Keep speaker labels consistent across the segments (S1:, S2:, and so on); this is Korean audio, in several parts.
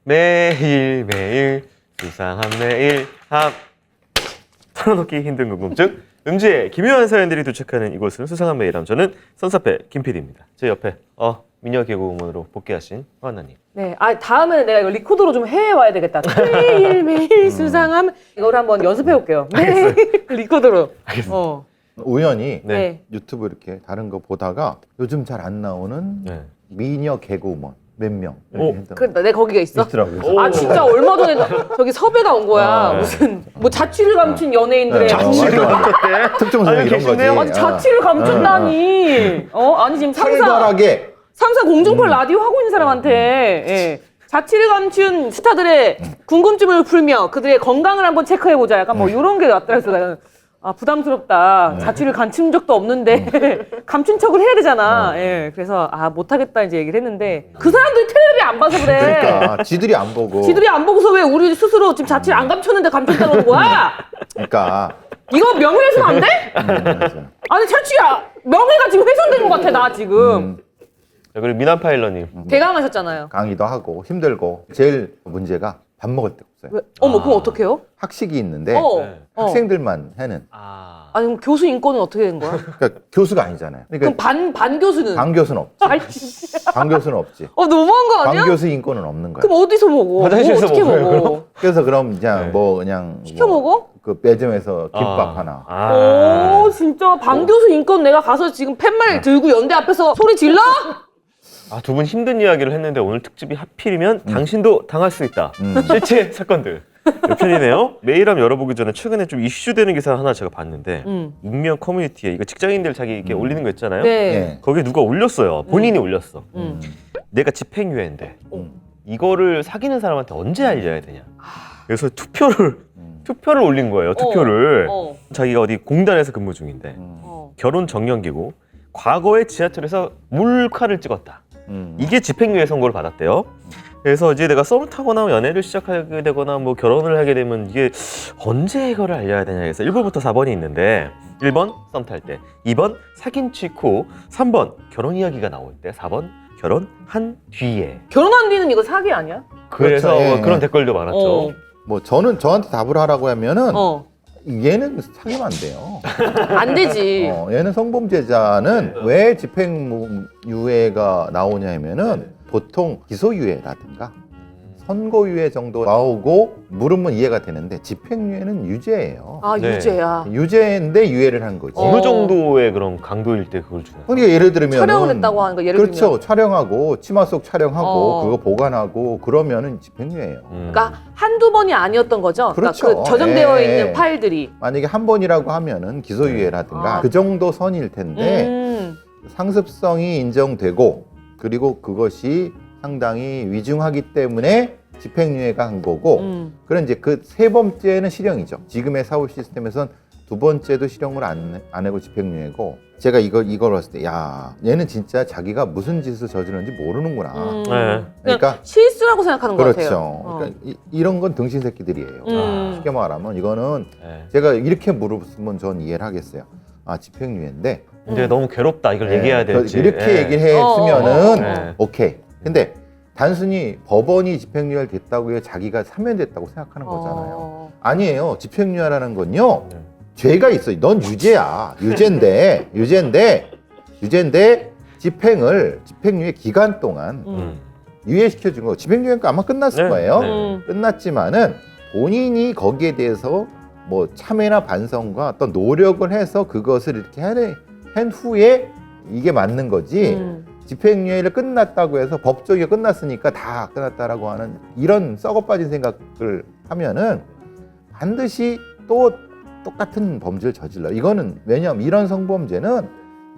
S1: 매일매일 수상한 매일 털어놓기 힘든 궁금증 음지의 기묘한 사연들이 도착하는 이곳은 수상한 매일함. 저는 선사패 김PD입니다. 제 옆에 미녀 개그우먼으로 복귀하신 허한나님.
S2: 네, 다음에는 내가 이거 리코더로 좀 해와야 되겠다. 매일매일 수상함. 이걸 한번 연습해 볼게요. 매일 리코더로.
S1: 알겠습니다.
S3: 우연히
S2: 네.
S3: 유튜브 이렇게 다른 거 보다가 요즘 잘 안 나오는
S1: 네.
S3: 미녀 개그우먼 몇 명
S2: 내 거기가 있어?
S3: 있더라고요.
S2: 아 진짜 얼마 전에 저기 섭외가 온 거야.
S1: 네.
S2: 무슨 뭐 자취를 감춘 연예인들의
S1: 자취를 감췄대?
S3: 특정 성형
S1: 아니,
S3: 이런 거지.
S1: 계시네요?
S2: 아니 자취를 감춘다니. 아니 지금
S3: 활발하게
S2: 3사 공중파 라디오 하고 있는 사람한테 예. 자취를 감춘 스타들의 궁금증을 풀며 그들의 건강을 한번 체크해보자. 약간 뭐 이런 게 왔더라. 그래서 나는 부담스럽다. 자취를 감춘 적도 없는데 감춘 척을 해야 되잖아. 예. 그래서 못하겠다 이제 얘기를 했는데 그 사람들이 텔레비 안 봐서 그래.
S3: 그러니까 지들이 안 보고.
S2: 지들이 안 보고서 왜 우리 스스로 지금 자취를 안 감췄는데 감췄다는 거야?
S3: 그러니까
S2: 이거 명예훼손 안 돼?
S3: 맞아요.
S2: 아니 자취야 명예가 지금 훼손된 것 같아 나 지금.
S1: 자, 그리고 미남 파일러님.
S2: 개강하셨잖아요.
S3: 강의도 하고 힘들고 제일 문제가 밥 먹을 데 없어요.
S2: 왜? 어머 그럼 어떡해요?
S3: 학식이 있는데
S1: 네.
S3: 학생들만 해는.
S2: 아니 그럼 교수 인권은 어떻게 된 거야?
S3: 그러니까 교수가 아니잖아요.
S2: 그럼
S3: 그러니까
S2: 반 교수는?
S3: 반 교수는 없지.
S2: 아이,
S3: 반 교수는 없지.
S2: 너무한 거 아니야?
S3: 반 교수 인권은 없는 거야.
S2: 그럼 어디서 먹어?
S1: 화장실에서
S2: 어떻게
S1: 먹어요,
S2: 먹어?
S3: 그래서 그럼 그냥
S1: 네.
S3: 뭐 그냥
S2: 시켜
S3: 뭐
S2: 먹어?
S3: 그 매점에서 김밥 하나.
S2: 오 진짜 반 교수 인권 내가 가서 지금 팻말 들고 연대 앞에서 소리 질러?
S1: 두 분 힘든 이야기를 했는데 오늘 특집이 하필이면 당신도 당할 수 있다. 실제 사건들. 몇 편이네요. 메일함 열어보기 전에 최근에 좀 이슈되는 기사 하나 제가 봤는데 익명 커뮤니티에 이거 직장인들 자기 이렇게 올리는 거 있잖아요.
S2: 네.
S1: 거기에 누가 올렸어요. 본인이 올렸어. 내가 집행유예인데 이거를 사귀는 사람한테 언제 알려야 되냐. 그래서 투표를 올린 거예요. 투표를. 자기가 어디 공단에서 근무 중인데 결혼 정년기고 과거에 지하철에서 몰카를 찍었다. 이게 집행유예 선고를 받았대요. 그래서 이제 내가 썸을 타거나 연애를 시작하게 되거나 뭐 결혼을 하게 되면 이게 언제 이거를 알려야 되냐 해서 1번부터 4번이 있는데 1번 썸 탈 때, 2번 사귄 직후, 3번 결혼 이야기가 나올 때, 4번 결혼한 뒤에.
S2: 결혼한 뒤는 이거 사기 아니야?
S1: 그래서
S3: 그렇죠. 예,
S1: 그런
S3: 예.
S1: 댓글도 많았죠.
S3: 뭐 저한테 답을 하라고 하면은 얘는 사귀면 안 돼요.
S2: 안 되지.
S3: 얘는 성범죄자는 왜 집행유예가 나오냐 하면은 보통 기소유예라든가 선고유예 정도 나오고 물으면 이해가 되는데 집행유예는 유죄예요.
S1: 네.
S2: 유죄야.
S3: 유죄인데 유예를 한 거지.
S1: 어느 정도의 그런 강도일 때 그걸 주는 거예요?
S3: 그러니까 예를 들면
S2: 촬영을 했다고 하는 거 예를
S3: 그렇죠.
S2: 들면.
S3: 촬영하고 치마 속 촬영하고
S2: 어.
S3: 그거 보관하고 그러면은 집행유예예요.
S2: 그러니까 한두 번이 아니었던 거죠.
S3: 그렇죠.
S2: 그러니까 그 저장되어
S3: 예.
S2: 있는 파일들이.
S3: 만약에 한 번이라고 하면은 기소유예라든가
S2: 아.
S3: 그 정도 선일 텐데 상습성이 인정되고 그리고 그것이 상당히 위중하기 때문에 집행유예가 한 거고 그런 이제 그 세 번째는 실형이죠. 지금의 사후 시스템에선 두 번째도 실형을 안 하고 집행유예고 제가 이걸 봤을 때 야 얘는 진짜 자기가 무슨 짓을 저지르는지 모르는구나.
S1: 네.
S2: 그러니까 실수라고 생각하는 것 같아요.
S3: 그렇죠. 그러니까 이런 건 등신 새끼들이에요. 쉽게 말하면 이거는
S1: 네.
S3: 제가 이렇게 물었으면 전 이해를 하겠어요. 집행유예인데
S1: 근데 너무 괴롭다 이걸 얘기해야 될지.
S3: 이렇게 얘기를 했으면은 오케이. 근데 단순히 법원이 집행유예를 됐다고 해서 자기가 사면됐다고 생각하는 거잖아요. 아니에요. 집행유예라는 건요.
S1: 네.
S3: 죄가 있어요. 넌 유죄야. 유죄인데 집행유예 기간 동안 유예시켜준 거. 집행유예가 아마 끝났을
S1: 네,
S3: 거예요.
S1: 네.
S3: 끝났지만은 본인이 거기에 대해서 뭐 참여나 반성과 어떤 노력을 해서 그것을 이렇게 한 후에 이게 맞는 거지. 집행유예를 끝났다고 해서 법조기가 끝났으니까 다 끝났다라고 하는 이런 썩어빠진 생각을 하면은 반드시 또 똑같은 범죄를 저질러. 이거는 왜냐하면 이런 성범죄는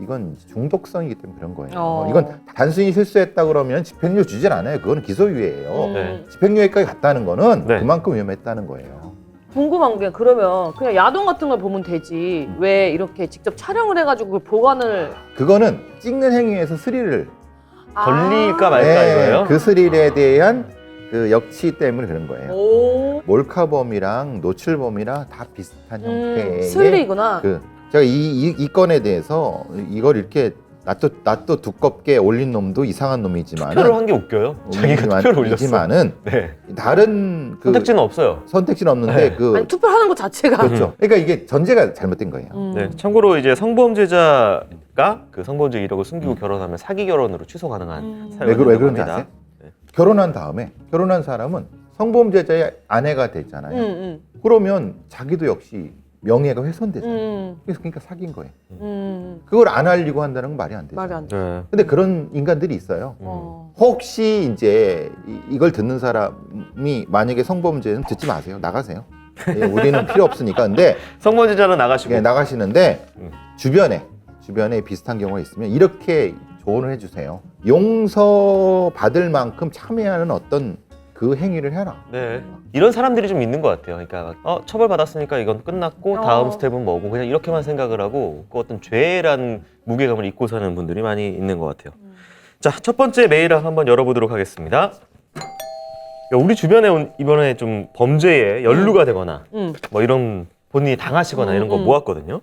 S3: 이건 중독성이기 때문에 그런 거예요. 이건 단순히 실수했다 그러면 집행유예 주질 않아요. 그거는 기소유예예요.
S1: 네.
S3: 집행유예까지 갔다는 거는
S1: 네.
S3: 그만큼 위험했다는 거예요.
S2: 궁금한 게 그러면 그냥 야동 같은 걸 보면 되지 왜 이렇게 직접 촬영을 해가지고 그걸 보관을
S3: 그거는 찍는 행위에서 스릴을
S1: 걸릴까 말까 이거예요?
S3: 그 스릴에 대한 그 역치 때문에 그런 거예요.
S2: 오.
S3: 몰카범이랑 노출범이랑 다 비슷한 형태의
S2: 스릴이구나.
S3: 제가 이 건에 대해서 이걸 이렇게 낫도 두껍게 올린 놈도 이상한 놈이지만은
S1: 투표를 한 게 웃겨요. 자기가 투표를 올렸어.
S3: 이지만은
S1: 네.
S3: 다른 그
S1: 선택지는 없어요.
S3: 선택지는 없는데
S1: 네.
S3: 그
S2: 아니 투표하는 것 자체가
S3: 그렇죠. 그러니까 이게 전제가 잘못된 거예요.
S1: 네, 참고로 이제 성범죄자가 그 성범죄 이력을 숨기고 결혼하면 사기 결혼으로 취소 가능한 사유가
S3: 왜
S1: 된다고
S3: 그런지
S1: 합니다.
S3: 아세요? 결혼한 다음에 결혼한 사람은 성범죄자의 아내가 됐잖아요. 그러면 자기도 역시 명예가 훼손되잖아요. 그러니까 사귄 거예요. 그걸 안 알리고 한다는 건 말이 안 되죠.
S2: 말이 안 돼.
S1: 네.
S3: 근데 그런 인간들이 있어요. 혹시 이제 이걸 듣는 사람이 만약에 성범죄는 듣지 마세요. 나가세요. 예, 우리는 필요 없으니까. 근데
S1: 성범죄자는 나가시고.
S3: 예, 나가시는데
S1: 음.
S3: 주변에 비슷한 경우가 있으면 이렇게 조언을 해주세요. 용서 받을 만큼 참여하는 어떤 그 행위를 해라.
S1: 네. 이런 사람들이 좀 있는 것 같아요. 그러니까 처벌 받았으니까 이건 끝났고 다음 스텝은 뭐고 그냥 이렇게만 생각을 하고 그 어떤 죄라는 무게감을 잊고 사는 분들이 많이 있는 것 같아요. 자, 첫 번째 메일을 한번 열어보도록 하겠습니다. 우리 주변에 이번에 좀 범죄에 연루가 되거나 뭐 이런 본인이 당하시거나 이런 거 모았거든요.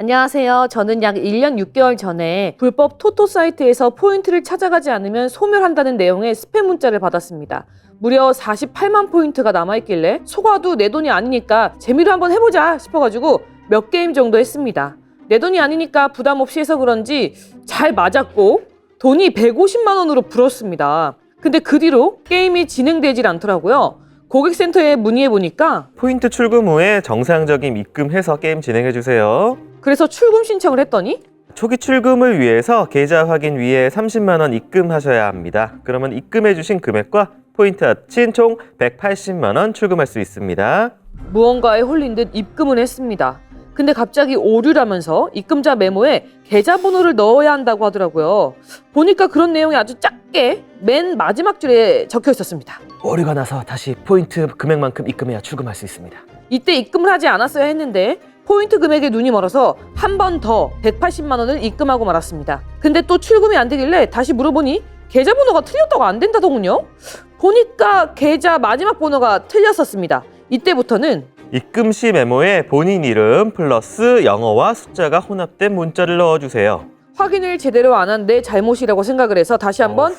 S2: 안녕하세요. 저는 약 1년 6개월 전에 불법 토토 사이트에서 포인트를 찾아가지 않으면 소멸한다는 내용의 스팸 문자를 받았습니다. 무려 48만 포인트가 남아있길래 속아도 내 돈이 아니니까 재미로 한번 해보자 싶어가지고 몇 게임 정도 했습니다. 내 돈이 아니니까 부담 없이 해서 그런지 잘 맞았고 돈이 150만 원으로 불었습니다. 근데 그 뒤로 게임이 진행되질 않더라고요. 고객센터에 문의해보니까
S1: 포인트 출금 후에 정상적인 입금해서 게임 진행해주세요.
S2: 그래서 출금 신청을 했더니
S1: 초기 출금을 위해서 계좌 확인 위에 30만 원 입금하셔야 합니다. 그러면 입금해주신 금액과 포인트 합친 총 180만 원 출금할 수 있습니다.
S2: 무언가에 홀린 듯 입금을 했습니다. 근데 갑자기 오류라면서 입금자 메모에 계좌번호를 넣어야 한다고 하더라고요. 보니까 그런 내용이 아주 작게 맨 마지막 줄에 적혀 있었습니다.
S1: 오류가 나서 다시 포인트 금액만큼 입금해야 출금할 수 있습니다.
S2: 이때 입금을 하지 않았어야 했는데 포인트 금액에 눈이 멀어서 한 번 더 180만 원을 입금하고 말았습니다. 근데 또 출금이 안 되길래 다시 물어보니 계좌번호가 틀렸다고 안 된다더군요. 보니까 계좌 마지막 번호가 틀렸었습니다. 이때부터는
S1: 입금 시 메모에 본인 이름 플러스 영어와 숫자가 혼합된 문자를 넣어주세요.
S2: 확인을 제대로 안 한 내 잘못이라고 생각을 해서 다시 한번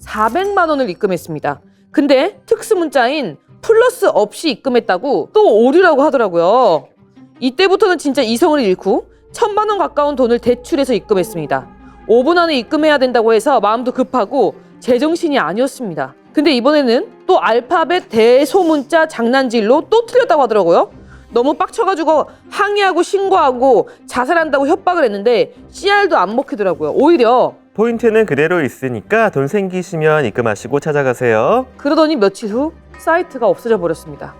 S2: 400만 원을 입금했습니다. 근데 특수 문자인 플러스 없이 입금했다고 또 오류라고 하더라고요. 이때부터는 진짜 이성을 잃고 1000만 원 가까운 돈을 대출해서 입금했습니다. 5분 안에 입금해야 된다고 해서 마음도 급하고 제정신이 아니었습니다. 근데 이번에는 또 알파벳 대소문자 장난질로 또 틀렸다고 하더라고요. 너무 빡쳐가지고 항의하고 신고하고 자살한다고 협박을 했는데 CR도 안 먹히더라고요. 오히려
S1: 포인트는 그대로 있으니까 돈 생기시면 입금하시고 찾아가세요.
S2: 그러더니 며칠 후 사이트가 없어져 버렸습니다.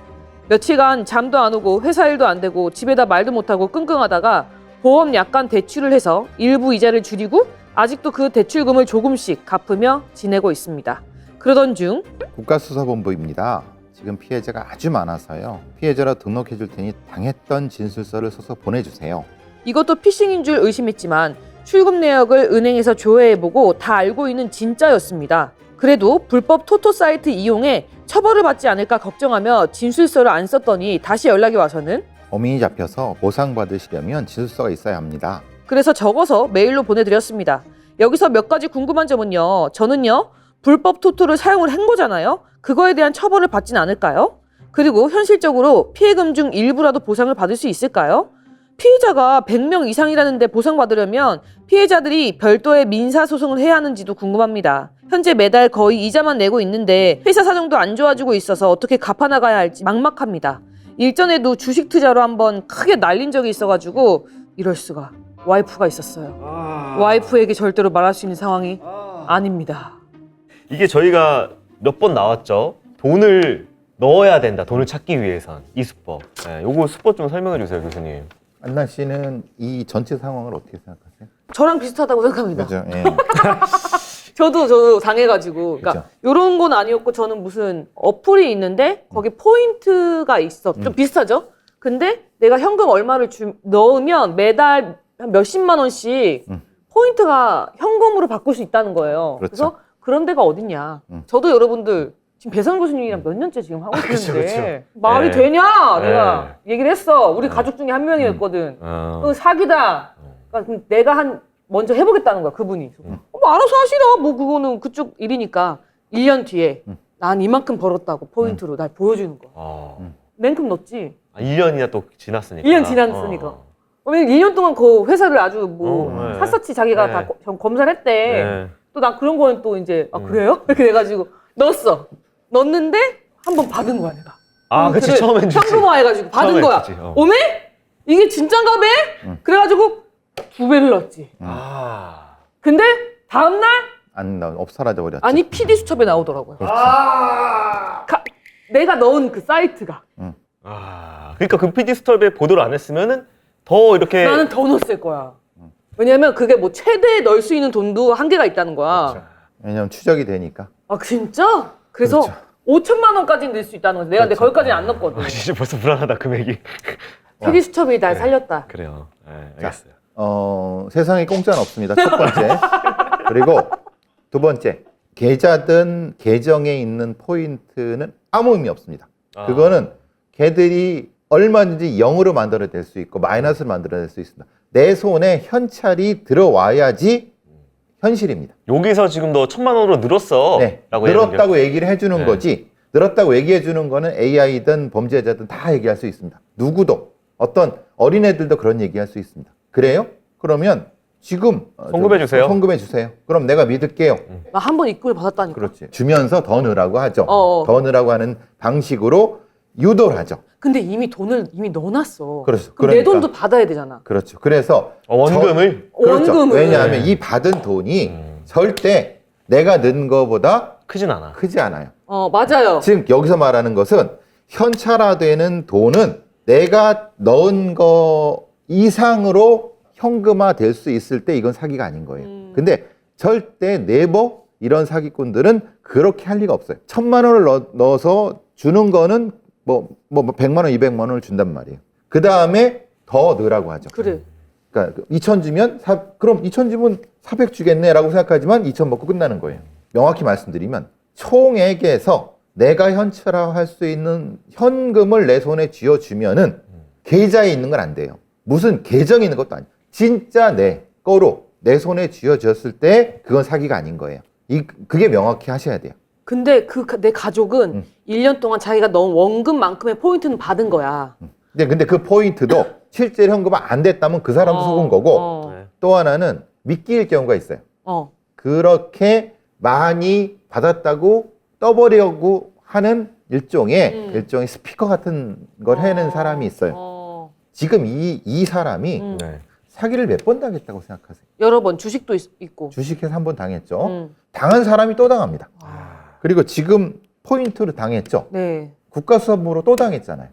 S2: 며칠간 잠도 안 오고 회사 일도 안 되고 집에다 말도 못하고 끙끙하다가 보험 약관 대출을 해서 일부 이자를 줄이고 아직도 그 대출금을 조금씩 갚으며 지내고 있습니다. 그러던 중
S3: 국가수사본부입니다. 지금 피해자가 아주 많아서요. 피해자로 등록해 줄 테니 당했던 진술서를 써서 보내주세요.
S2: 이것도 피싱인 줄 의심했지만 출금 내역을 은행에서 조회해보고 다 알고 있는 진짜였습니다. 그래도 불법 토토 사이트 이용에 처벌을 받지 않을까 걱정하며 진술서를 안 썼더니 다시 연락이 와서는
S3: 범인이 잡혀서 보상받으시려면 진술서가 있어야 합니다.
S2: 그래서 적어서 메일로 보내드렸습니다. 여기서 몇 가지 궁금한 점은요. 저는요. 불법 토토를 사용을 한 거잖아요. 그거에 대한 처벌을 받진 않을까요? 그리고 현실적으로 피해금 중 일부라도 보상을 받을 수 있을까요? 피해자가 100명 이상이라는데 보상받으려면 피해자들이 별도의 민사소송을 해야 하는지도 궁금합니다. 현재 매달 거의 이자만 내고 있는데 회사 사정도 안 좋아지고 있어서 어떻게 갚아나가야 할지 막막합니다. 일전에도 주식 투자로 한번 크게 날린 적이 있어가지고 이럴 수가. 와이프가 있었어요. 와이프에게 절대로 말할 수 있는 상황이 아닙니다.
S1: 이게 저희가 몇 번 나왔죠. 돈을 넣어야 된다. 돈을 찾기 위해선 이 수법. 네, 요거 수법 좀 설명해 주세요, 교수님.
S3: 안나 씨는 이 전체 상황을 어떻게 생각하세요?
S2: 저랑 비슷하다고 생각합니다.
S3: 그죠? 예.
S2: 저도 당해가지고 그러니까 이런 건 아니었고 저는 무슨 어플이 있는데 거기 포인트가 있어. 좀 비슷하죠? 근데 내가 현금 얼마를 넣으면 매달 한 몇십만 원씩 포인트가 현금으로 바꿀 수 있다는 거예요.
S3: 그렇죠.
S2: 그래서 그런 데가 어딨냐. 저도 여러분들 지금 배상 교수님이랑 몇 년째 지금 하고 있는데 말이
S1: 네.
S2: 되냐?
S1: 네.
S2: 내가 얘기를 했어. 우리 가족 중에 한 명이었거든. 사기다. 그러니까 내가 한 먼저 해보겠다는 거야, 그분이. 뭐 알아서 하시라. 뭐 그거는 그쪽 일이니까. 1년 뒤에 난 이만큼 벌었다고 포인트로 날 보여주는 거야. 냉큼 넣었지.
S1: 1년이나 또 지났으니까.
S2: 1년 지났으니까. 왜냐면 2년 동안 그 회사를 아주 뭐
S1: 네.
S2: 샅샅이 자기가
S1: 네.
S2: 다 검사를 했대.
S1: 네.
S2: 또 난 그런 거는 또 이제 그래요? 이렇게 돼가지고 넣었어. 넣었는데 한 번 받은 거야 내가.
S1: 그치, 처음엔 주지.
S2: 현금화해가지고 받은
S1: 처음엔
S2: 거야.
S1: 주지,
S2: 오메? 이게 진짠가 배? 그래가지고 2배를 넣었지. 근데 다음날
S3: 안 나온 사라져 버렸지.
S2: 아니 PD 수첩에 나오더라고요. 내가 넣은 그 사이트가.
S1: 그러니까 그 PD 스톱에 보도를 안 했으면은 더 이렇게.
S2: 나는 더 넣었을 거야. 왜냐면 그게 뭐 최대 넣을 수 있는 돈도 한계가 있다는 거야.
S3: 왜냐면 추적이 되니까.
S2: 아 진짜? 그래서
S3: 그렇죠.
S2: 5천만 원까지는 넣을 수 있다는 거지. 내가 근데 거기까지는 안 넣었거든.
S1: 진짜 벌써 불안하다, 금액이.
S2: PD 수첩이 날 살렸다.
S1: 그래요. 네, 알겠어요.
S3: 세상에 공짜는 없습니다. 첫 번째. 그리고 두 번째. 계좌든 계정에 있는 포인트는 아무 의미 없습니다. 그거는 걔들이 얼마든지 0으로 만들어낼 수 있고 마이너스를 만들어낼 수 있습니다. 내 손에 현찰이 들어와야지 현실입니다.
S1: 여기서 지금 너 1,000만 원으로 늘었어.
S3: 네,
S1: 라고
S3: 늘었다고 얘기를 해주는
S1: 네.
S3: 거지. 늘었다고 얘기해 주는 거는 AI든 범죄자든 다 얘기할 수 있습니다. 누구도 어떤 어린애들도 그런 얘기할 수 있습니다. 그래요? 그러면 지금
S1: 송금해 주세요.
S3: 송금해 주세요. 그럼 내가 믿을게요.
S2: 나 한 번 입금을 받았다니까.
S3: 그렇지. 주면서 더 넣으라고 하죠.
S2: 어어.
S3: 더 넣으라고 하는 방식으로 유도를 하죠.
S2: 근데 이미 돈을 이미 넣어놨어.
S3: 그렇죠.
S2: 그럼 내
S3: 그러니까.
S2: 돈도 받아야 되잖아.
S3: 그렇죠. 그래서
S1: 원금을?
S3: 그렇죠.
S2: 원금을.
S3: 왜냐하면 이 받은 돈이 절대 내가 넣은 거보다
S1: 크진 않아.
S3: 크지 않아요.
S2: 맞아요.
S3: 지금 여기서 말하는 것은 현찰화되는 돈은 내가 넣은 거 이상으로 현금화 될 수 있을 때 이건 사기가 아닌 거예요. 근데 절대 네버 이런 사기꾼들은 그렇게 할 리가 없어요. 1,000만 원을 넣어서 주는 거는 뭐 100만 원, 200만 원을 준단 말이에요. 그 다음에 더 넣으라고 하죠.
S2: 그래.
S3: 그러니까 2,000 주면 그럼 2,000 주면 400 주겠네라고 생각하지만 2,000 먹고 끝나는 거예요. 명확히 말씀드리면 총액에서 내가 현찰화할 수 있는 현금을 내 손에 쥐어주면은 계좌에 있는 건 안 돼요. 무슨 계정에 있는 것도 아니에요. 진짜 내 거로 내 손에 쥐어졌을 때 그건 사기가 아닌 거예요. 그게 명확히 하셔야 돼요.
S2: 근데 내 가족은 1년 동안 자기가 넣은 원금만큼의 포인트는 받은 거야.
S3: 근데 그 포인트도 실제로 현금화 안 됐다면 그 사람도 속은 거고
S1: 네.
S3: 또 하나는 미끼일 경우가 있어요.
S2: 어.
S3: 그렇게 많이 받았다고 떠보려고 하는 일종의 스피커 같은 걸 해낸 사람이 있어요. 지금 이 사람이
S1: 네.
S3: 사기를 몇 번 당했다고 생각하세요?
S2: 여러 번 주식도 있고.
S3: 주식해서 한 번 당했죠. 당한 사람이 또 당합니다. 그리고 지금 포인트로 당했죠.
S2: 네.
S3: 국가수사부로 또 당했잖아요.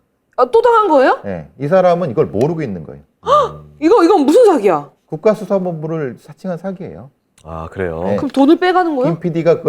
S2: 또 당한 거예요?
S3: 네, 이 사람은 이걸 모르고 있는 거예요.
S2: 이건 무슨 사기야?
S3: 국가수사본부를 사칭한 사기예요.
S1: 그래요?
S3: 네.
S2: 그럼 돈을 빼가는 거야?
S3: 김 PD가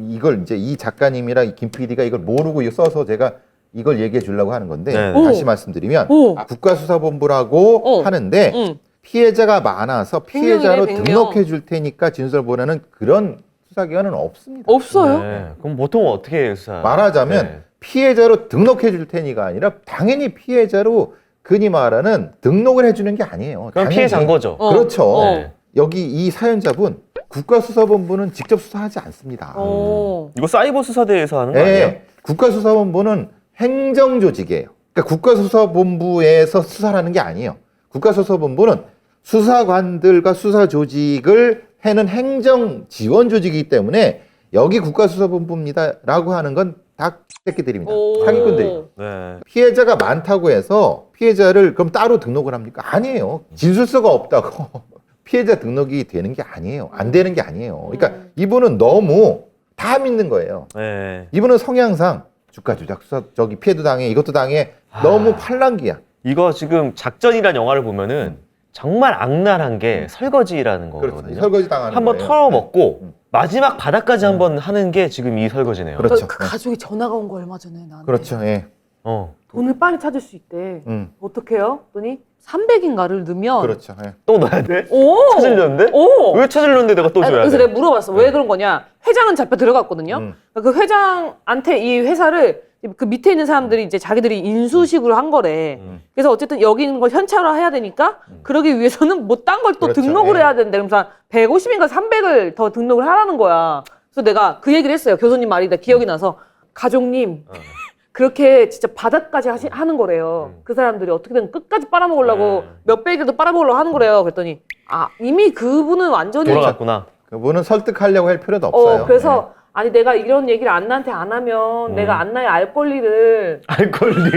S3: 이걸 이제 이 작가님이랑 김 PD가 이걸 모르고 이거 써서 제가 이걸 얘기해 주려고 하는 건데
S1: 네.
S3: 다시 말씀드리면
S2: 오.
S3: 국가수사본부라고 하는데
S2: 응.
S3: 피해자가 많아서 피해자로
S2: 100명이네, 100명.
S3: 등록해 줄 테니까 진술보라는 그런 수사기관은 없습니다.
S2: 없어요?
S1: 네. 그럼 보통 어떻게 수사?
S3: 말하자면
S1: 네.
S3: 피해자로 등록해 줄 테니가 아니라 당연히 피해자로 흔히 말하는 등록을 해주는 게 아니에요.
S1: 그럼
S3: 당연히.
S1: 피해자인 거죠.
S3: 그렇죠.
S1: 네.
S3: 여기 이 사연자분 국가수사본부는 직접 수사하지 않습니다.
S1: 이거 사이버 수사대에서 하는 거
S3: 네,
S1: 아니에요?
S3: 국가수사본부는 행정조직이에요. 그러니까 국가수사본부에서 수사를 하는 게 아니에요. 국가수사본부는 수사관들과 수사조직을 해는 행정지원조직이기 때문에 여기 국가수사본부입니다라고 하는 건 다 새끼들입니다. 사기꾼들이.
S1: 네.
S3: 피해자가 많다고 해서 피해자를 그럼 따로 등록을 합니까? 아니에요. 진술서가 없다고 피해자 등록이 되는 게 아니에요. 안 되는 게 아니에요. 그러니까 이분은 너무 다 믿는 거예요.
S1: 네.
S3: 이분은 성향상 주가 조작 수사 저기 피해도 당해 이것도 당해 너무 팔랑귀야.
S1: 이거 지금 작전이란 영화를 보면은 정말 악랄한 게 설거지라는 거거든요.
S3: 그렇죠. 설거지 당하는
S1: 한번
S3: 거예요.
S1: 털어먹고 마지막 바닥까지 한번 하는 게 지금 이 설거지네요.
S3: 그렇죠.
S2: 그 가족이 전화가 온 거 얼마 전에 나한테.
S3: 그렇죠. 예.
S2: 돈을 빨리 찾을 수 있대.
S3: 음.
S2: 어떻게 해요? 그랬더니 300인가를 넣으면
S3: 그렇죠. 예.
S1: 또 넣어야 돼?
S2: 오!
S1: 찾으려는데?
S2: 오!
S1: 왜 찾으려는데 내가 또 줘야
S2: 그래서
S1: 돼?
S2: 내가 물어봤어. 왜 그런 거냐? 회장은 잡혀 들어갔거든요. 그 회장한테 이 회사를 그 밑에 있는 사람들이 이제 자기들이 인수식으로 한 거래.
S1: 음.
S2: 그래서 어쨌든 여기 있는 걸 현찰화 해야 되니까 그러기 위해서는 뭐 딴 걸 또
S3: 그렇죠.
S2: 등록을
S3: 예.
S2: 해야 된대. 그래서 150인가 300을 더 등록을 하라는 거야. 그래서 내가 그 얘기를 했어요. 교수님 말이 나 기억이 나서 가족님 그렇게 진짜 바닥까지 하는 거래요. 그 사람들이 어떻게든 끝까지 빨아먹으려고 몇백이라도 빨아먹으려고 하는 거래요. 그랬더니 아 이미 그분은 완전히
S1: 돌아갔구나.
S3: 그분은 설득하려고 할 필요도 없어요.
S2: 그래서 아니 내가 이런 얘기를 안나한테 안 하면 내가 안나의 알 권리를
S1: 알 권리.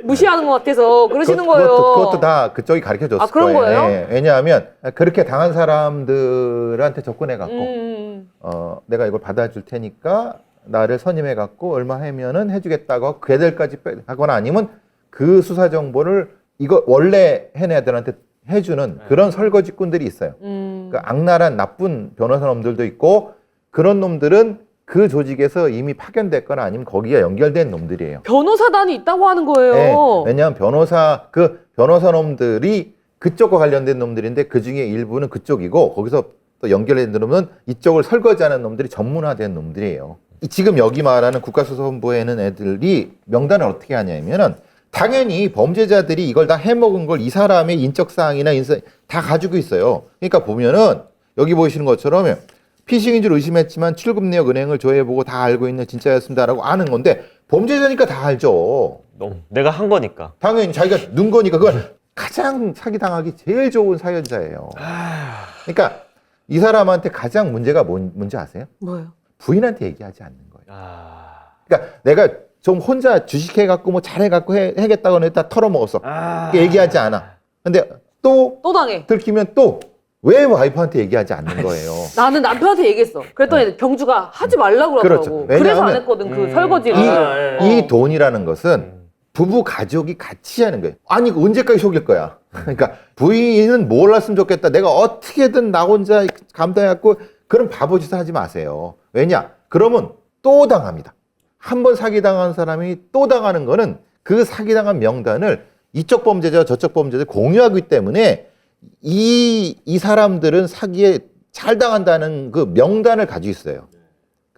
S2: 무시하는 것 같아서 그러시는 거예요.
S3: 그것도 다 그쪽이 가르쳐 줬을
S2: 아, 그런 거예요?
S3: 예, 왜냐하면 그렇게 당한 사람들한테 접근해갖고 내가 이걸 받아줄 테니까 나를 선임해갖고 얼마 하면은 해주겠다고 걔들까지 하거나 아니면 그 수사 정보를 이거 원래 해낸 애들한테 해주는 그런 설거지꾼들이 있어요. 그러니까 악랄한 나쁜 변호사 놈들도 있고 그런 놈들은 그 조직에서 이미 파견됐거나 아니면 거기에 연결된 놈들이에요.
S2: 변호사단이 있다고 하는 거예요.
S3: 네, 왜냐하면 변호사 놈들이 그쪽과 관련된 놈들인데 그 중에 일부는 그쪽이고 거기서 또 연결된 놈은 이쪽을 설거지하는 놈들이 전문화된 놈들이에요. 지금 여기 말하는 국가수사본부에는 애들이 명단을 어떻게 하냐면은 당연히 범죄자들이 이걸 다 해먹은 걸 이 사람의 인적사항이나 다 가지고 있어요. 그러니까 보면은 여기 보시는 것처럼 피싱인 줄 의심했지만 출금 내역 은행을 조회해보고 다 알고 있는 진짜였습니다라고 아는 건데 범죄자니까 다 알죠.
S1: 내가 한 거니까.
S3: 당연히 자기가 넣은 거니까 그건 가장 사기당하기 제일 좋은 사연자예요. 그러니까 이 사람한테 가장 문제가 뭔지 아세요?
S2: 뭐예요?
S3: 부인한테 얘기하지 않는 거예요. 그러니까 내가 좀 혼자 주식해갖고 뭐 잘해갖고 해겠다고 했다 털어먹었어. 얘기하지 않아. 근데 또
S2: 당해.
S3: 들키면 또 왜 와이프한테 얘기하지 않는 거예요.
S2: 나는 남편한테 얘기했어. 그랬더니 경주가 하지 말라고 그러더라고.
S3: 그렇죠.
S2: 그래서 안
S3: 왜냐하면
S2: 했거든 그 설거지를.
S3: 이 돈이라는 것은 부부 가족이 같이 하는 거예요. 아니 언제까지 속일 거야. 그러니까 부인은 몰랐으면 좋겠다. 내가 어떻게든 나 혼자 감당해갖고 그런 바보짓을 하지 마세요. 왜냐? 그러면 또 당합니다. 한 번 사기당한 사람이 또 당하는 거는 그 사기당한 명단을 이쪽 범죄자와 저쪽 범죄자 공유하기 때문에 이 사람들은 사기에 잘 당한다는 그 명단을 가지고 있어요.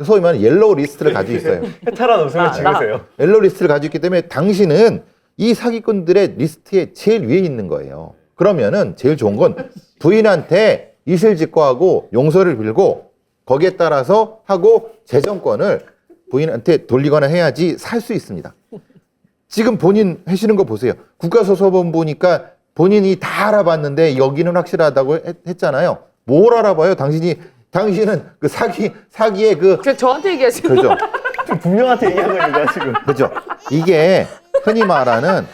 S3: 소위 말하는 옐로우 리스트를 가지고 있어요.
S1: 해탈한 웃음을 지으세요.
S3: 옐로우 리스트를 가지고 있기 때문에 당신은 이 사기꾼들의 리스트에 제일 위에 있는 거예요. 그러면은 제일 좋은 건 부인한테 이실 직고하고 용서를 빌고 거기에 따라서 하고 재정권을 부인한테 돌리거나 해야지 살 수 있습니다. 지금 본인 하시는 거 보세요. 국가수사본부니까 본인이 다 알아봤는데 여기는 확실하다고 했잖아요. 뭘 알아봐요? 당신은 그 사기의
S2: 저한테 얘기하시는
S3: 그죠?
S1: 분명한테 얘기한 거니까 지금.
S3: 그죠? 이게 흔히 말하는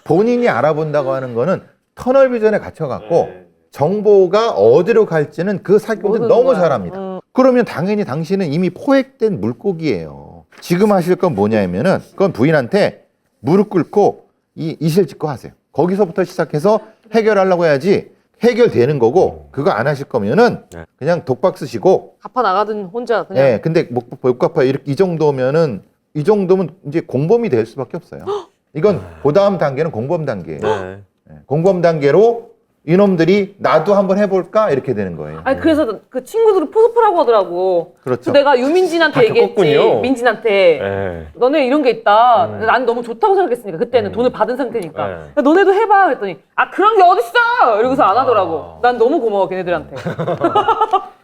S3: 본인이 알아본다고 하는 거는 터널 비전에 갇혀갖고 정보가 어디로 갈지는 그 사기꾼들이 너무 잘 압니다. 그러면 당연히 당신은 이미 포획된 물고기예요. 지금 하실 건 뭐냐면은 그건 부인한테 무릎 꿇고 이실직고 하세요. 거기서부터 시작해서 해결하려고 해야지 해결되는 거고 그거 안 하실 거면은 그냥 독박 쓰시고
S2: 갚아 나가든 혼자 그냥.
S3: 네, 근데 못 갚아 이 정도면 이제 공범이 될 수밖에 없어요. 이건 그다음 단계는 공범 단계예요.
S1: 네.
S3: 공범 단계로 이놈들이 나도 한번 해볼까 이렇게 되는 거예요.
S2: 아니 그래서 그 친구들이 포스프라고 하더라고.
S3: 그렇죠.
S2: 그래서 내가 유민진한테
S1: 다
S2: 얘기했지.
S1: 겪었군요.
S2: 민진한테.
S1: 네.
S2: 너네 이런 게 있다. 난 너무 좋다고 생각했으니까 그때는 돈을 받은 상태니까.
S1: 네.
S2: 야, 너네도 해봐. 그랬더니 아 그런 게 어딨어. 이러고서 안 하더라고. 난 너무 고마워 걔네들한테.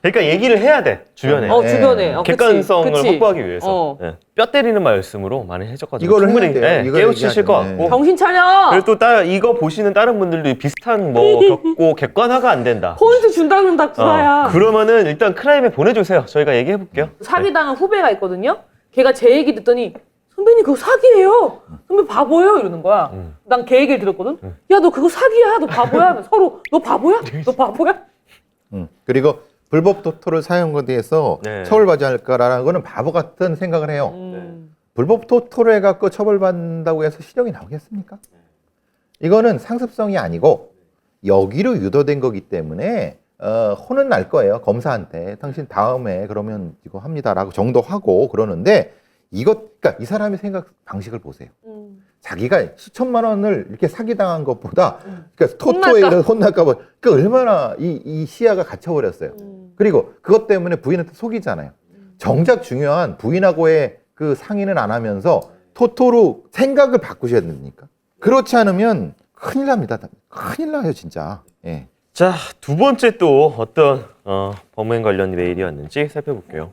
S1: 그러니까 얘기를 해야 돼 주변에.
S2: 주변에. 그치,
S1: 객관성을
S2: 그치.
S1: 확보하기 위해서.
S2: 어.
S1: 네. 뼈 때리는 말씀으로 많이 해줬거든요.
S3: 이거를
S1: 충분히
S3: 해야 돼요. 이걸
S1: 깨우치실 것
S3: 얘기하죠.
S1: 같고.
S2: 정신 차려.
S1: 그리고 또 이거 보시는 다른 분들도 비슷한 뭐 겪고 객관화가 안 된다.
S2: 포인트 준다 그러면 다 구라야.
S1: 그러면은 일단 크라임에 보내주세요. 저희가 얘기해 볼게요.
S2: 사기당한 후배가 있거든요. 걔가 제 얘기 듣더니 선배님 그거 사기예요. 선배 바보예요 이러는 거야. 난 걔 얘기를 들었거든. 야 너 그거 사기야. 너 바보야. 하면 서로 너 바보야? 너 바보야?
S3: 그리고 불법 토토를 사용 것에 대해서
S1: 네.
S3: 처벌받지 않을까라는 거는 바보 같은 생각을 해요. 불법 토토를 해갖고 처벌받는다고 해서 실형이 나오겠습니까? 이거는 상습성이 아니고 여기로 유도된 거기 때문에 혼은 날 거예요. 검사한테 당신 다음에 그러면 이거 합니다라고 정도 하고 그러는데 그러니까 이 사람의 생각 방식을 보세요. 자기가 수천만 원을 이렇게 사기당한 것보다 그러니까 토토에 혼날까 봐 얼마나 이 시야가 갇혀버렸어요. 그리고 그것 때문에 부인한테 속이잖아요. 정작 중요한 부인하고의 그 상의는 안 하면서 토토로 생각을 바꾸셔야 됩니까? 그렇지 않으면 큰일 납니다. 큰일 나요, 진짜. 예.
S1: 자, 두 번째 또 어떤 범행 관련 메일이 왔는지 살펴볼게요.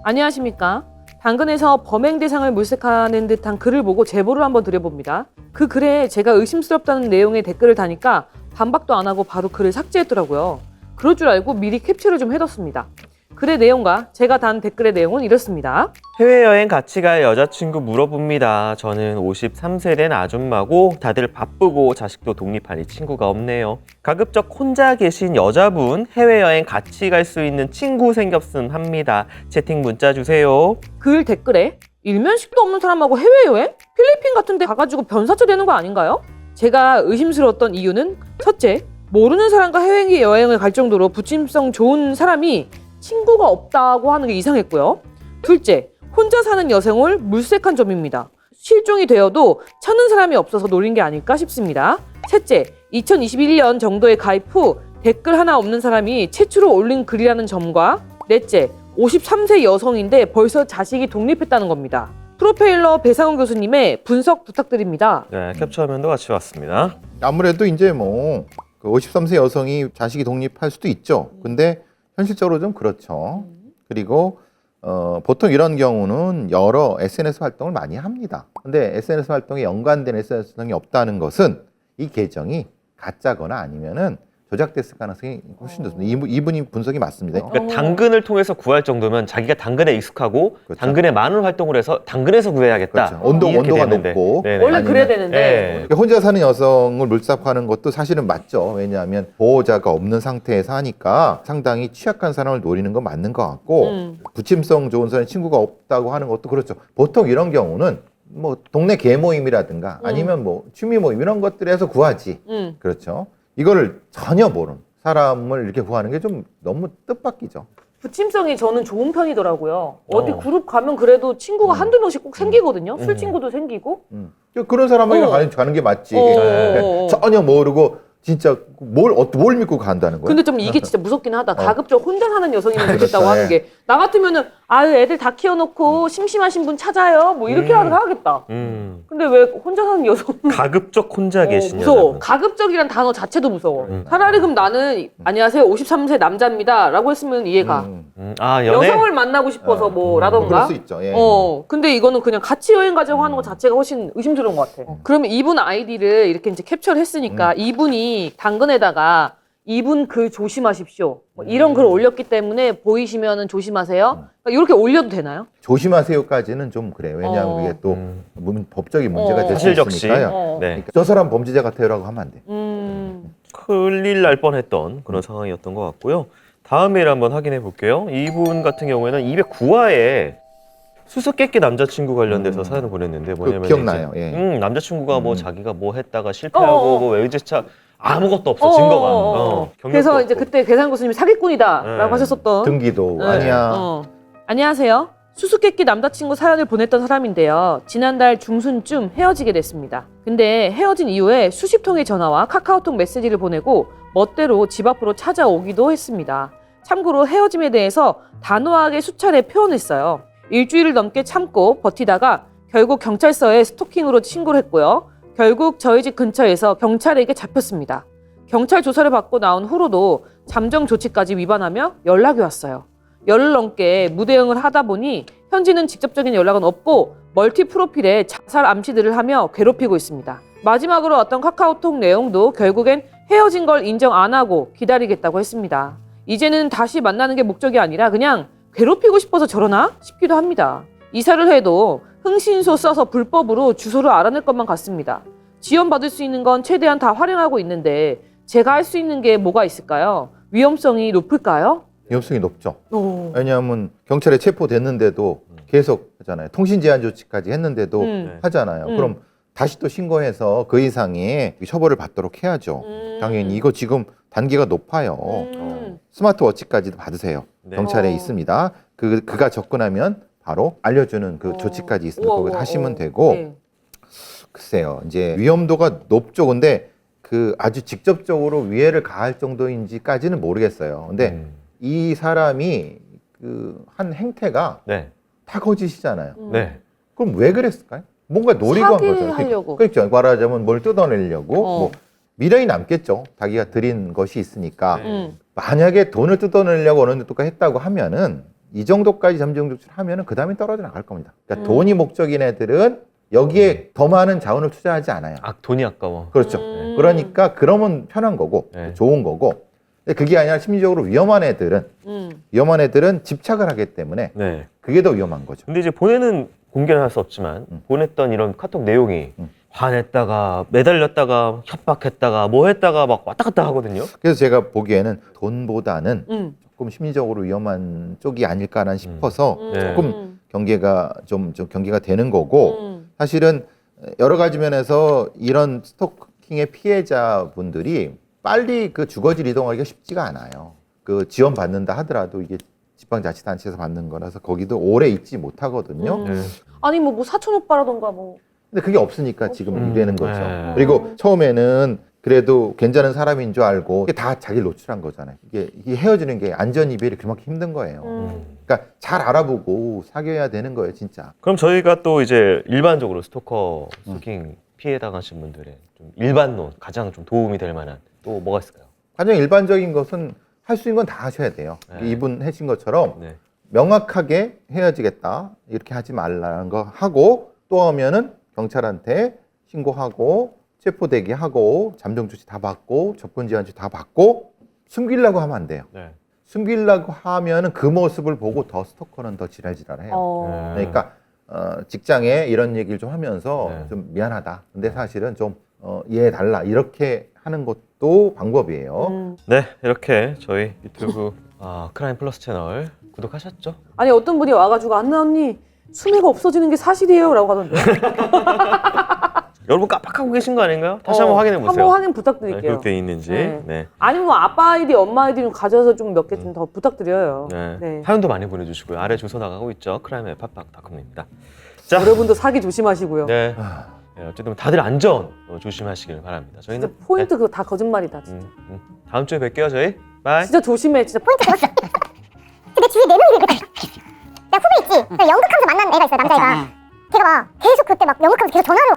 S2: 안녕하십니까. 당근에서 범행 대상을 물색하는 듯한 글을 보고 제보를 한번 드려봅니다. 그 글에 제가 의심스럽다는 내용의 댓글을 다니까 반박도 안 하고 바로 글을 삭제했더라고요. 그럴 줄 알고 미리 캡처를 좀 해뒀습니다. 글의 내용과 제가 단 댓글의 내용은 이렇습니다.
S1: 해외여행 같이 갈 여자친구 물어봅니다. 저는 53세 된 아줌마고 다들 바쁘고 자식도 독립하니 친구가 없네요. 가급적 혼자 계신 여자분 해외여행 같이 갈 수 있는 친구 생겼음 합니다. 채팅 문자 주세요.
S2: 글 댓글에 일면식도 없는 사람하고 해외여행? 필리핀 같은 데 가가지고 변사체 되는 거 아닌가요? 제가 의심스러웠던 이유는 첫째, 모르는 사람과 해외여행을 갈 정도로 부침성 좋은 사람이 친구가 없다고 하는 게 이상했고요. 둘째, 혼자 사는 여성을 물색한 점입니다. 실종이 되어도 찾는 사람이 없어서 노린 게 아닐까 싶습니다. 셋째, 2021년 정도에 가입 후 댓글 하나 없는 사람이 최초로 올린 글이라는 점과 넷째, 53세 여성인데 벌써 자식이 독립했다는 겁니다. 프로페일러 배상훈 교수님의 분석 부탁드립니다.
S1: 네, 캡처 화면도 같이 왔습니다.
S3: 아무래도 이제 뭐, 그 53세 여성이 자식이 독립할 수도 있죠. 근데 현실적으로 좀 그렇죠. 그리고 보통 이런 경우는 여러 SNS 활동을 많이 합니다. 근데 SNS 활동에 연관된 SNS 활동이 없다는 것은 이 계정이 가짜거나 아니면은 조작됐을 가능성이 훨씬 높습니다. 이분이 분석이 맞습니다.
S1: 그러니까 당근을 통해서 구할 정도면 자기가 당근에 익숙하고
S3: 그렇죠.
S1: 당근에 많은 활동을 해서 당근에서 구해야겠다.
S3: 그렇죠. 온도가
S1: 되는데.
S3: 높고.
S1: 네네.
S2: 원래
S3: 아니면-
S2: 그래야 되는데
S1: 네.
S3: 혼자 사는 여성을 물잡하는 것도 사실은 맞죠. 왜냐하면 보호자가 없는 상태에서 하니까 상당히 취약한 사람을 노리는 건 맞는 것 같고 부침성 좋은 사람 친구가 없다고 하는 것도 그렇죠. 보통 이런 경우는 뭐 동네 개 모임이라든가 아니면 뭐 취미 모임 이런 것들에서 구하지. 그렇죠. 이거를 전혀 모르는 사람을 이렇게 구하는 게 좀 너무 뜻밖이죠.
S2: 부침성이 저는 좋은 편이더라고요. 어디 그룹 가면 그래도 친구가 한두 명씩 꼭 생기거든요. 술 친구도 생기고.
S3: 그런 사람에게 가는 게 맞지.
S2: 어.
S3: 전혀 모르고 진짜 뭘 믿고 간다는 거야?
S2: 근데 좀 이게 진짜 무섭긴 하다. 가급적 혼자 사는 여성이면
S3: 그렇죠.
S2: 좋겠다고 하는 게. 나 같으면은 아유 애들 다 키워놓고 심심하신 분 찾아요. 뭐 이렇게 하겠다. 근데 왜 혼자 사는 여성?
S1: 가급적 혼자 계신
S2: 무서워.
S1: 여자분.
S2: 가급적이란 단어 자체도 무서워. 차라리 그럼 나는 안녕하세요 53세 남자입니다 라고 했으면 이해가.
S1: 연애?
S2: 여성을 만나고 싶어서 뭐라던가.
S3: 그럴 수 있죠. 예.
S2: 근데 이거는 그냥 같이 여행 가자고 하는 것 자체가 훨씬 의심스러운 것 같아. 그러면 이분 아이디를 이렇게 이제 캡처를 했으니까 이분이 당근에다가 이분 글 조심하십시오. 뭐 이런 글 올렸기 때문에 보이시면은 조심하세요. 그러니까 이렇게 올려도 되나요?
S3: 조심하세요까지는 좀 그래요. 왜냐하면 그게 또 법적인 문제가 될 수
S1: 사실적시.
S3: 있으니까요.
S1: 네.
S3: 그러니까 저 사람 범죄자 같아요라고 하면 안 돼.
S1: 큰일 날 뻔했던 그런 상황이었던 것 같고요. 다음 메일 한번 확인해 볼게요. 이분 같은 경우에는 209화에 수수께끼 남자친구 관련돼서 사연을 보냈는데 뭐냐면
S3: 기억나요.
S1: 이제,
S3: 예.
S1: 남자친구가 뭐 자기가 뭐 했다가 실패하고 뭐 외제차 아무것도 없어 증거가. 경력도
S2: 그래서 이제
S1: 없고.
S2: 그때 계산 교수님이 사기꾼이다라고
S1: 네.
S2: 하셨었던.
S3: 등기도
S2: 네.
S3: 아니야.
S2: 안녕하세요. 수수께끼 남자친구 사연을 보냈던 사람인데요. 지난달 중순쯤 헤어지게 됐습니다. 근데 헤어진 이후에 수십 통의 전화와 카카오톡 메시지를 보내고 멋대로 집 앞으로 찾아오기도 했습니다. 참고로 헤어짐에 대해서 단호하게 수차례 표현했어요. 일주일을 넘게 참고 버티다가 결국 경찰서에 스토킹으로 신고를 했고요. 결국 저희 집 근처에서 경찰에게 잡혔습니다. 경찰 조사를 받고 나온 후로도 잠정 조치까지 위반하며 연락이 왔어요. 열흘 넘게 무대응을 하다 보니 현지는 직접적인 연락은 없고 멀티 프로필에 자살 암시들을 하며 괴롭히고 있습니다. 마지막으로 왔던 카카오톡 내용도 결국엔 헤어진 걸 인정 안 하고 기다리겠다고 했습니다. 이제는 다시 만나는 게 목적이 아니라 그냥 괴롭히고 싶어서 저러나 싶기도 합니다. 이사를 해도 흥신소 써서 불법으로 주소를 알아낼 것만 같습니다. 지원받을 수 있는 건 최대한 다 활용하고 있는데 제가 할 수 있는 게 뭐가 있을까요? 위험성이 높을까요?
S3: 위험성이 높죠. 왜냐하면 경찰에 체포됐는데도 계속 하잖아요. 통신 제한 조치까지 했는데도 하잖아요. 그럼 다시 또 신고해서 그 이상의 처벌을 받도록 해야죠. 당연히 이거 지금 단계가 높아요. 스마트워치까지도 받으세요.
S1: 네.
S3: 경찰에 있습니다. 그가 접근하면 바로 알려주는 그 조치까지 있으면 거기서 하시면 되고
S2: 네.
S3: 글쎄요. 이제 위험도가 높죠. 근데 그 아주 직접적으로 위해를 가할 정도인지까지는 모르겠어요. 근데 이 사람이 그 한 행태가
S1: 네.
S3: 다 거짓이잖아요.
S1: 네.
S3: 그럼 왜 그랬을까요? 뭔가 노리고 한
S2: 사기를
S3: 거죠.
S2: 하려고.
S3: 그렇죠. 말하자면 뭘 뜯어내려고
S2: 어.
S3: 뭐 미련이 남겠죠. 자기가 드린 것이 있으니까.
S1: 네.
S3: 만약에 돈을 뜯어내려고 어느 정도까지 했다고 하면은 이 정도까지 잠정 조치를 하면은 그 다음에 떨어져 나갈 겁니다. 그러니까 돈이 목적인 애들은 여기에 더 많은 자원을 투자하지 않아요.
S1: 돈이 아까워.
S3: 그렇죠. 그러니까 그러면 편한 거고
S1: 네.
S3: 좋은 거고. 근데 그게 아니라 심리적으로 위험한 애들은 집착을 하기 때문에
S1: 네.
S3: 그게 더 위험한 거죠.
S1: 근데 이제 보내는 공개는 할 수 없지만 보냈던 이런 카톡 내용이 화냈다가 매달렸다가 협박했다가 뭐 했다가 막 왔다 갔다 하거든요.
S3: 그래서 제가 보기에는 돈보다는
S2: 음.
S3: 조금 심리적으로 위험한 쪽이 아닐까나 싶어서
S1: 네.
S3: 조금 경계가 좀 경계가 되는 거고
S2: 음.
S3: 사실은 여러 가지 면에서 이런 스토킹의 피해자분들이 빨리 그 주거지를 이동하기가 쉽지가 않아요. 그 지원 받는다 하더라도 이게 지방자치단체에서 받는 거라서 거기도 오래 있지 못하거든요.
S1: 네.
S2: 아니 뭐 사촌 오빠라던가 뭐.
S3: 근데 그게 없으니까 지금 이러는 거죠.
S1: 네.
S3: 그리고 처음에는 그래도 괜찮은 사람인 줄 알고 이게 다 자기를 노출한 거잖아요. 이게 헤어지는 게 안전 이별이 그만큼 힘든 거예요. 그러니까 잘 알아보고 사귀어야 되는 거예요, 진짜.
S1: 그럼 저희가 또 이제 일반적으로 스토커 스토킹 피해 당하신 분들의 좀 일반론 가장 좀 도움이 될 만한 또 뭐가 있을까요?
S3: 가장 일반적인 것은 할 수 있는 건 다 하셔야 돼요.
S1: 네.
S3: 이분 하신 것처럼
S1: 네.
S3: 명확하게 헤어지겠다 이렇게 하지 말라는 거 하고 또 하면은 경찰한테 신고하고 체포대기 하고 잠정 조치 다 받고 접근 제한 조치 다 받고 숨기려고 하면 안 돼요.
S1: 네.
S3: 숨기려고 하면은 그 모습을 보고 더 스토커는 더 지랄지랄해요.
S2: 어.
S3: 그러니까 직장에 이런 얘기를 좀 하면서
S1: 네.
S3: 좀 미안하다. 근데 사실은 좀 이해해달라 이렇게 하는 것도 방법이에요.
S1: 네, 이렇게 저희 유튜브 크라임 플러스 채널 구독하셨죠?
S2: 아니 어떤 분이 와가지고 안나 언니 수미가 없어지는 게 사실이에요 라고 하던데.
S1: 여러분 깜빡하고 계신 거 아닌가요? 다시 한번 확인해 보세요.
S2: 한번 확인
S1: 네,
S2: 부탁드릴게요.
S1: 그렇게 있는지.
S2: 네.
S1: 네.
S2: 아니면 뭐 아빠 아이디, 엄마 아이디 좀 가져서 좀 몇 개 좀 더 부탁드려요.
S1: 네.
S2: 네.
S1: 사연도 많이 보내주시고요. 아래 주소 나가고 있죠. 크라임의 팟빵닷컴입니다. 자,
S2: 여러분도 사기 조심하시고요.
S1: 네. 네, 어쨌든 다들 안전 조심하시길 바랍니다. 저희는
S2: 진짜 포인트 그거 다 거짓말이다.
S1: 네.
S2: 진짜.
S1: 다음 주에 뵐게요, 저희. 바이.
S2: 진짜 조심해. 진짜 포인트 거짓말.
S4: 내 주위에 4명이 그랬거든. 나 후배 있지? 연극하면서 만난 애가 있어, 남자애가. 걔가 막 계속 그때 막 연극하면서 계속 전화를